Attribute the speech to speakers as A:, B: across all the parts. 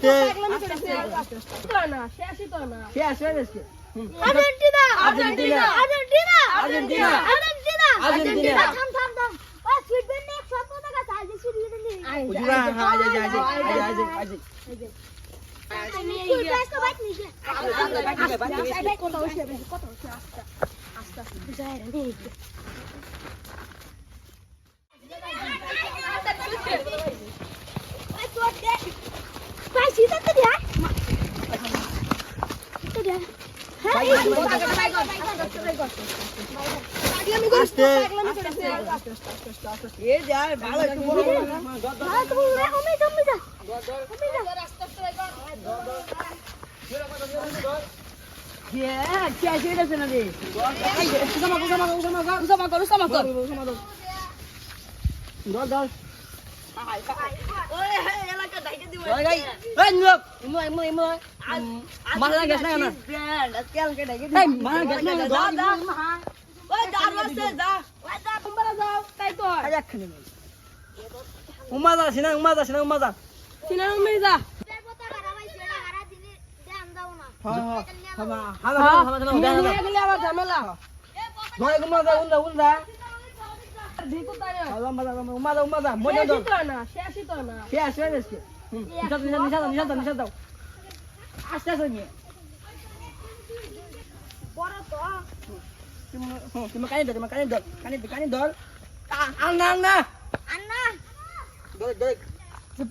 A: আস্তে
B: না শেষই তো না
A: শেষ হয়ে গেছে
B: Argentina
A: Argentina
B: Argentina
A: Argentina
B: Argentina
A: Argentina
B: থাম থাম থাম ও সুইডেন নে সব কথা কথা আজ সুইডেন নে
A: হুজুরা হ্যাঁ আজ
B: সুইডেন তো বাইক নিছে কত হইছে আস্তে আস্তে যায় রে
A: আস্তে এ যায় ভালো একটু বড় উমাজা সিনা উমাজা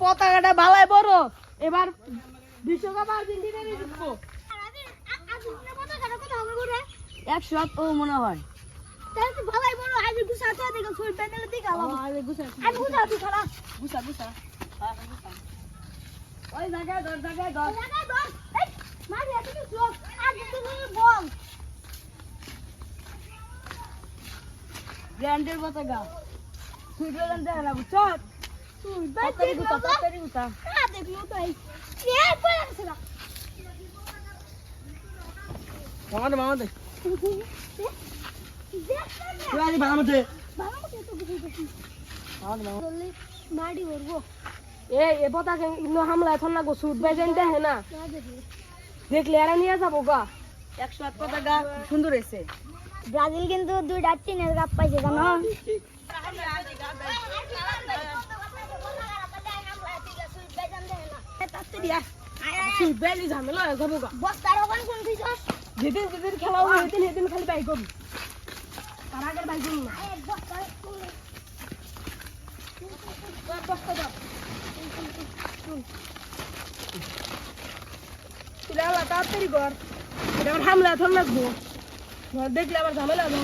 B: পতাকাটা ভালাই বড় এবার বিশ্বকাপ আর্জেন্টিনা জিতবো 100 ও মনে হয় তাহলে তো ভালাই বড় আগে গুছাতে দেখো ফুল প্যানেলে দিকে আগে গুছাতে খারাপ গুছা ওই জায়গায় ধর এই মারি এত কিছু আগে তুমি বল ব্র্যান্ডের পতাকা সুইজারল্যান্ড দেখা বুঝছো তুই তাড়াতাড়ি গুতা হ্যাঁ দেখলো তাই এ পড়ে গেছে না
A: মামা দে তুই আজ বানামতে
B: তো বুঝিস মারি ওরবো এ পতাকা ইনো হামলা এখন না গো সুট বাইজেন দেখে না দেখলে এরা নিয়ে যাবো গা
C: 108 পতাকা সুন্দর হয়েছে
B: ব্রাজিল কিন্তু দুইটা টিনের কাপ পাইছে জানো ঝামেলা হয়ে যাবো গা বস্তার ওখানে কোন দিছস যেদিন খেলা হবে সেদিন খালি বাই করবি তার আগের বাই করবি না বস্তা দাও তুলে আলা তাড়াতাড়ি কর এটা আবার হামলা এখন লাগবো দেখলে আবার ঝামেলা হবে